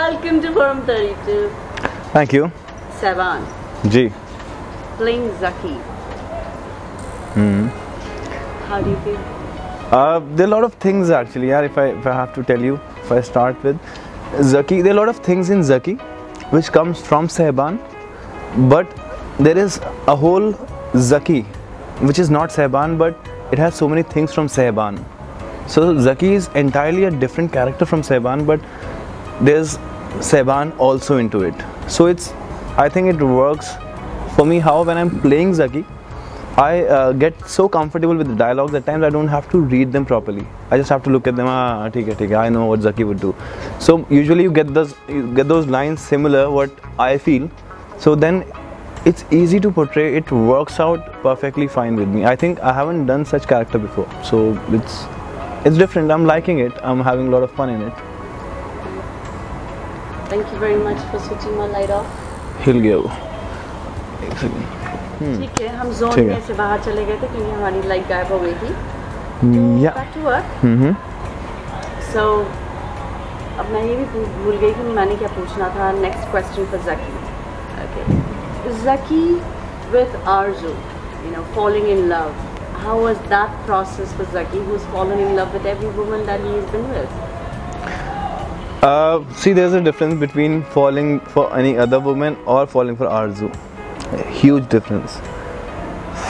Welcome to Forum 32. Thank you. Sehbaan. Ji. Playing Zaki. How do you feel? There are a lot of things actually, yaar, if I have to tell you, if I start with Zaki, there are a lot of things in Zaki which comes from Sehbaan, but there is a whole Zaki which is not Sehbaan, but it has so many things from Sehbaan. So Zaki is entirely a different character from Sehbaan, but there's Sehbaan also into it. So I think it works for me how when I'm playing Zaki, I get so comfortable with the dialogues at times I don't have to read them properly. I just have to look at them. Okay, I know what Zaki would do. So usually you get those lines similar what I feel. So then it's easy to portray. It works out perfectly fine with me. I think I haven't done such character before. So it's different. I'm liking it. I'm having a lot of fun in it. Thank you very much for switching my light off. हिल गया वो. एक second. ठीक है, हम zone में से बाहर चले गए थे क्योंकि हमारी लाइट गायब हो गई थी. Yeah. Back to work. So अब मैं ये भी भूल गई कि मैंने क्या पूछना था. Next question for Zaki. Okay. Zaki with Arzu, falling in love. How was that process for Zaki, who's fallen in love with every woman that he's been with? See, there's a difference between falling for any other woman or falling for Arzu. A huge difference.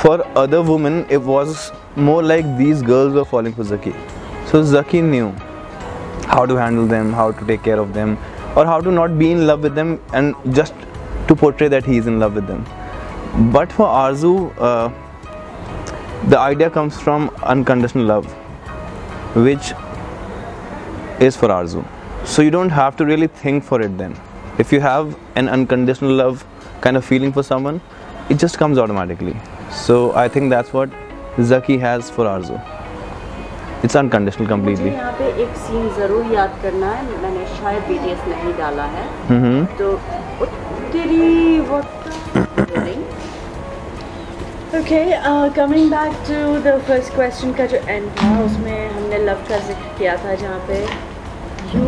For other women, it was more like these girls were falling for Zaki. So Zaki knew how to handle them, how to take care of them, or how to not be in love with them and just to portray that he is in love with them. But for Arzu, the idea comes from unconditional love, which is for Arzu. So you don't have to really think for it then. If you have an unconditional love kind of feeling for someone, it just comes automatically. So I think that's what Zaki has for Arzu. It's unconditional completely. मुझे यहाँ पे एक scene ज़रूर याद करना है. मैंने शायद BTS नहीं डाला है. तो तेरी what? Okay, coming back to the first question का जो end था, उसमें हमने love का जिक्र किया था जहाँ पे you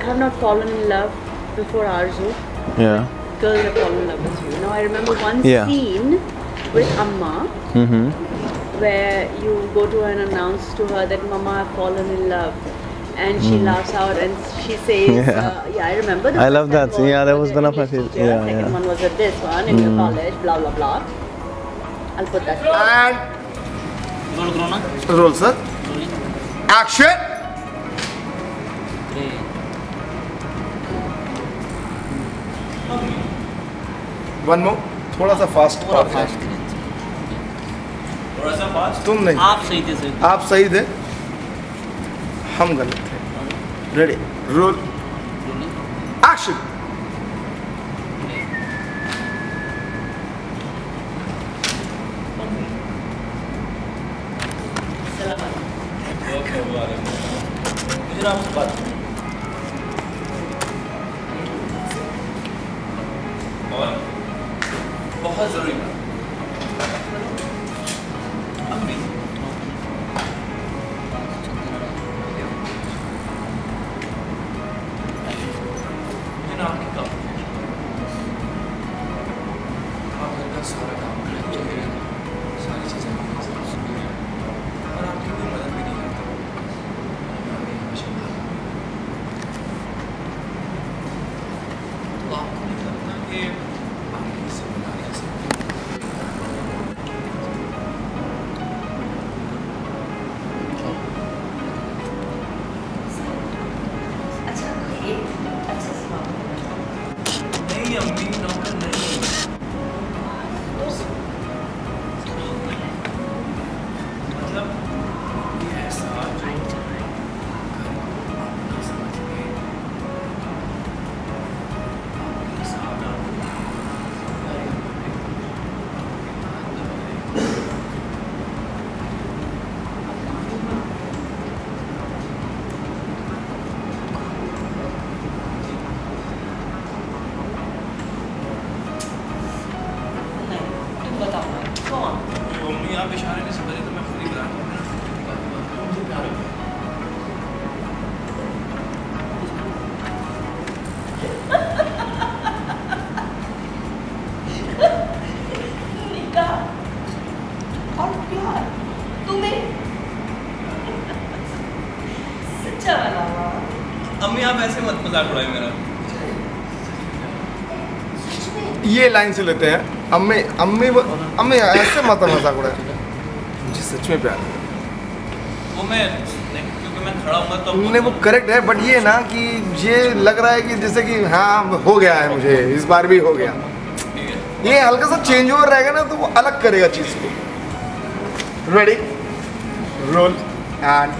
have not fallen in love before Arzu. Yeah. Girls have fallen in love with you. Now I remember one scene with Amma where you go to her and announce to her that Mama I've fallen in love, and she laughs out and she says, I remember. I love that. Yeah, that was one of my favorites. Second one was at this one in your college. Blah blah blah. I'll put that. And roll, sir. Action. One more. थोड़ा सा fast. थोड़ा सा fast. तुम नहीं. आप सही थे sir. आप सही थे. हम गलत थे. रेडी. रोल. एक्शन. मुझे आपसे बात और बहुत ज़रूरी बात. अम्मी मुझे ना आपकी काम आप घर का सारा काम करना चाहिए, सारी चीज़ें और आपकी कोई मदद भी नहीं करता. तो आपको नहीं लगता कि आपकी जिम्मेदारियाँ सब नहीं अम्मी नौकर नहीं मतलब ये ऐसा जो अपना समझ के आपके हिसाब ना अम्मी आप ऐसे मत मजाक उड़ाए मेरा। ये लाइन से लेते हैं, अम्मी अम्मी अम्मी ऐसे मत मजाक उड़ाए, मुझे सच में प्यार है। वो मैं क्योंकि मैं खड़ा हूँ तो नहीं वो करेक्ट है, बट ये ना कि ये लग रहा है कि जैसे कि हाँ हो गया है, मुझे इस बार भी हो गया। ये हल्का सा चेंज ओवर रहेगा ना तो वो अलग करेगा चीज़ को। रेडी, रोल एंड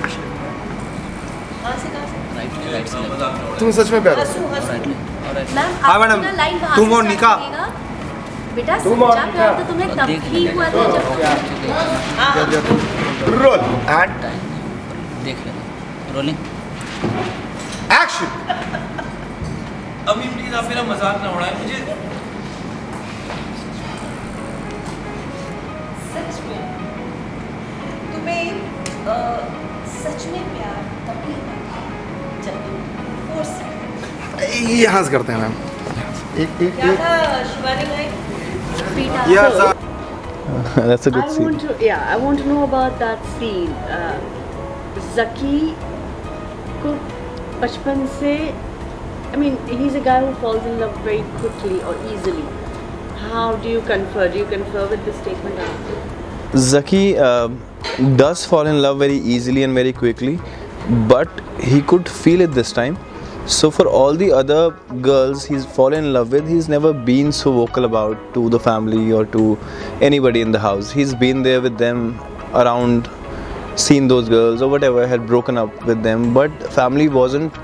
तुम सच में प्यार हो। हाँ मैडम, तुम और निका बेटा सच्चा प्यार तो तुम्हें तब ही हुआ था जब रोल एंड देख लेना। Rolling action. अम्मी प्लीज आप मेरा मजाक ना उड़ाएं मुझे। सच में तुम्हें सच में प्यार तभी हुआ था जब तुम 4 सेकंड ये हंस करते हैं मैम। एक क्या था शिवानी भाई बेटा yes That's a good I scene. want to know about that scene. Zaki को बचपन से, I mean, he's a guy who falls in love very quickly or easily. How do you confer? Do you confer with this statement? Zaki does fall in love very easily and very quickly, but he could feel it this time. So for all the other girls he's fallen in love with, he's never been so vocal about to the family or to anybody in the house. He's been there with them, around, seen those girls or whatever, had broken up with them, but family wasn't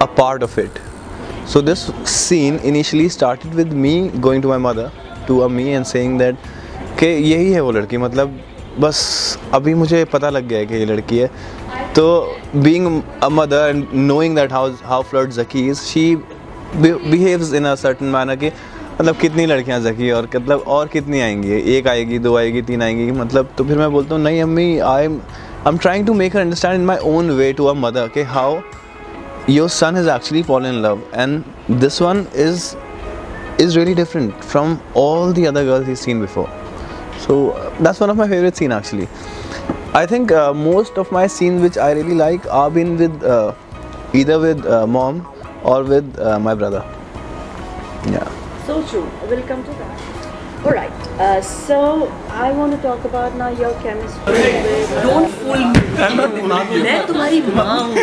a part of it. So this scene initially started with me going to my mother, to Ammi, and saying that कि यही है वो लड़की, मतलब बस अभी मुझे पता लग गया है कि ये लड़की है. तो being a mother and knowing that how flirt Zaki is, she behaves in a certain manner कि मतलब कितनी लड़कियां Zaki और मतलब और कितनी आएंगी, एक आएगी, 2 आएगी, 3 आएंगी, मतलब तो फिर मैं बोलता हूँ नहीं अम्मी, I'm trying to make her understand in my own way to a mother कि how your son has actually fallen in love and this one is really different from all the other girls he's seen before. So that's one of my favorite scenes actually. I think most of my scenes which I really like are been with either with mom or with my brother. Yeah. So true. We'll come to that. All right. So I want to talk about now your chemistry with. Don't fool me. मैं तुम्हारी माँ हूँ।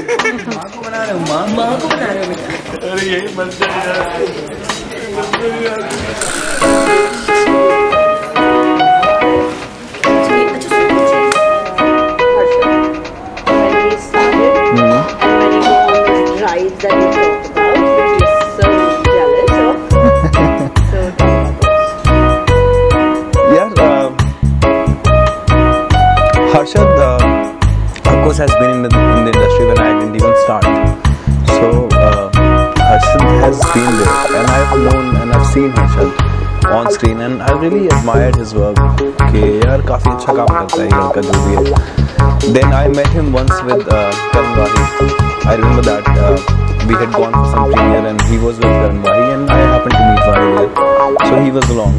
माँ को बना रहे हो बेटा। अरे यही बनते That you talk about, which is so jealous of. So talk about those. Yeah, Harshad, of course, has been in the industry when I didn't even start. So Harshad has been there, and I've known and I've seen Harshad on screen, and I've really admired his work. कि यार काफी अच्छा काम करता है ये लड़का जो भी है. Then I met him once with Karan Wahi. I remember that we had gone for some premiere and he was with Karan Wahi and I happened to meet Wahi there. So he was along.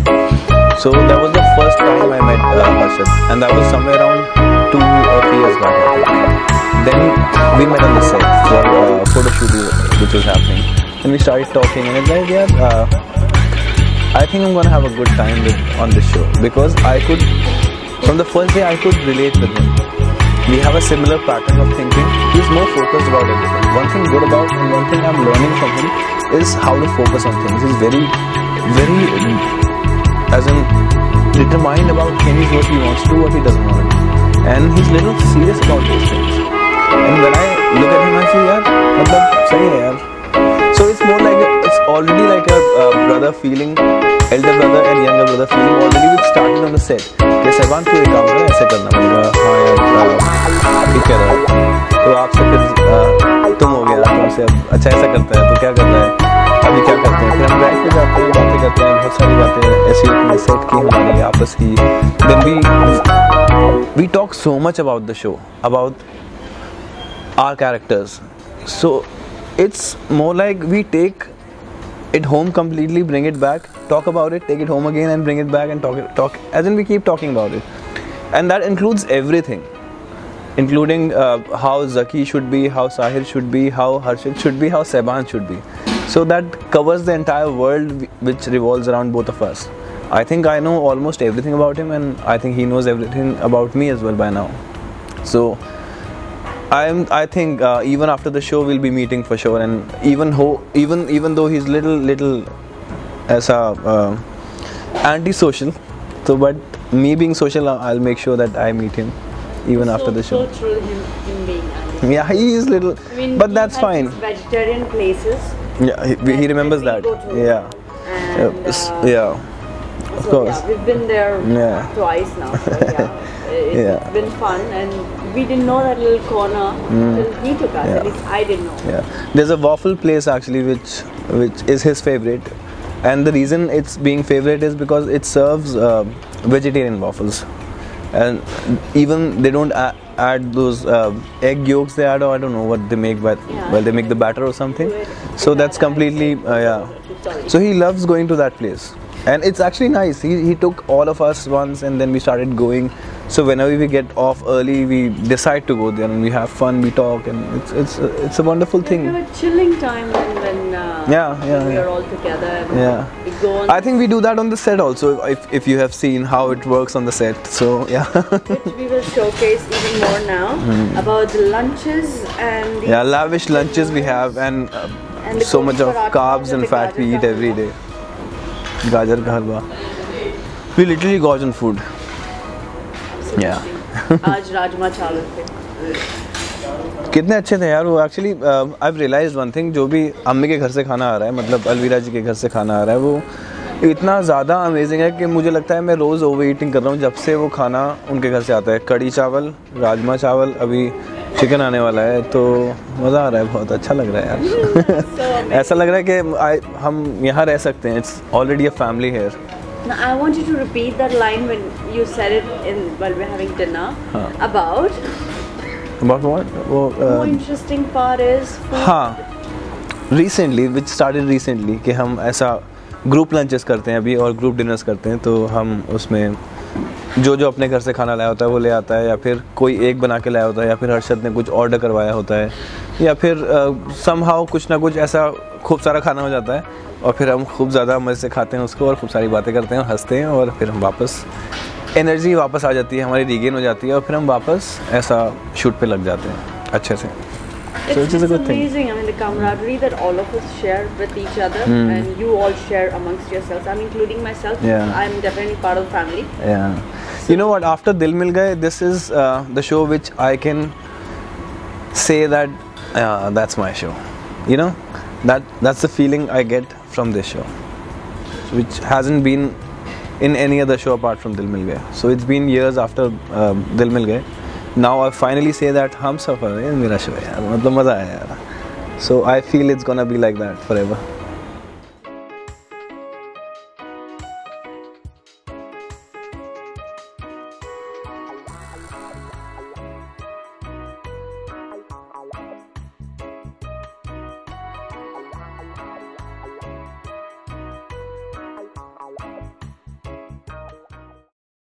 So that was the first time I met Harshad and that was somewhere around 2 or 3 years back. Then we met on the set for a photo shoot which was happening. And we started talking and it's like, yeah, I think I'm gonna have a good time on this show because I could, from the first day I could relate with him. We have a similar pattern of thinking. He's more focused about everything. One thing good about him, one thing I'm learning from him is how to focus on things. He's very, very, as in, determined about things, what he wants to do, what he doesn't want to do. And he's little serious about those things. And when I look at him, I say, yaar, matlab, sahi hai yaar. So it's more like, it's already like a brother feeling, elder brother and younger brother feeling already which started on the set. कि सहबान तू एक काम कर ऐसे करना, मैंने कहा हाँ यार ठीक कह रहा है, तो आपसे फिर तुम हो गया, तुमसे अब अच्छा ऐसा करता है तो क्या कर रहा है, अभी क्या करते हैं, फिर हम बैठ के जाते हैं, बातें करते हैं, बहुत सारी बातें ऐसी होती हैं सेट की हमारी आपस की. Then we talk so much about the show, about our characters. So it's more like we take it home completely, bring it back, talk about it, take it home again and bring it back and talk, as in we keep talking about it. And that includes everything. including how Zaki should be, how Sahir should be, how Harshit should be, how Sehban should be. So that covers the entire world which revolves around both of us. I think I know almost everything about him, and I think he knows everything about me as well by now. So I think even after the show we'll be meeting for sure, and even though he's little as a anti-social, so but me being social, I'll make sure that I meet him even after the show. So true him being anti. Yeah, he is little, I mean, but that's fine. Vegetarian places. Yeah, he remembers that. Yeah, And, yeah, of so, course. Yeah, we've been there Yeah. twice now. So yeah, it's been fun, and we didn't know that little corner till he took us. Yeah. At least I didn't know. Yeah, there's a waffle place actually which is his favorite, and the reason it's being favorite is because it serves vegetarian waffles, and even they don't add those egg yolks they add, or I don't know what they make, but well, they make the batter or something. So that's completely yeah. So he loves going to that place, and it's actually nice. He took all of us once, and then we started going. So whenever we get off early, we decide to go there, and we have fun, we talk, and it's a wonderful We thing. have a chilling time when we are all together. And Yeah. we go on. I think we do that on the set also, if you have seen how it works on the set. So yeah. which we will showcase even more now about the lunches and the Yeah, lavish lunches we have, and And the so much of paratha carbs and and the fat we gajar eat ka every day. Gajar ka halwa. We literally gorge on food. Yeah. आज राजमा चावल थे. कितने अच्छे थे यार वो. Actually I realise one thing, जो भी अम्मी के घर से खाना आ रहा है, मतलब अलवीरा जी के घर से खाना आ रहा है, वो इतना ज़्यादा अमेजिंग है कि मुझे लगता है मैं रोज़ ओवर ईटिंग कर रहा हूँ जब से वो खाना उनके घर से आता है. कड़ी चावल, राजमा चावल, अभी चिकन आने वाला है, तो मज़ा आ रहा है, बहुत अच्छा लग रहा है यार. ऐसा लग रहा है कि हम यहाँ रह सकते हैं. It's already a family here. Now I want you to repeat that line when you said it while we're having dinner. About what? वो more interesting part is food. हाँ, रिसेंटली विच स्टार्टेड रिसेंटली कि हम ऐसा group lunches करते हैं अभी और group dinners करते हैं. तो हम उसमें जो अपने घर से खाना लाया होता है वो ले आता है, या फिर कोई एक बना के लाया होता है, या फिर हर्षद ने कुछ ऑर्डर करवाया होता है, या फिर समहाउ कुछ ना कुछ ऐसा खूब सारा खाना हो जाता है, और फिर हम खूब ज़्यादा मज़े से खाते हैं उसको, और खूब सारी बातें करते हैं और हंसते हैं, और फिर हम वापस एनर्जी वापस आ जाती है हमारी, रीगेन हो जाती है, और फिर हम वापस ऐसा शूट पे लग जाते हैं अच्छे से. So It's amazing. I mean, the camaraderie that all of us share with each other, and you all share amongst yourselves. I'm including myself. Yeah. I'm definitely part of the family. Yeah. You know what? After Dil Mil Gaye, this is the show which I can say that that's my show. You know, that's the feeling I get from this show, which hasn't been in any other show apart from Dil Mil Gaye. So it's been years after Dil Mil Gaye. Now I finally say that Humsafar is मेरा show है यार, मतलब मज़ा आया यार. So I feel it's gonna be like that forever.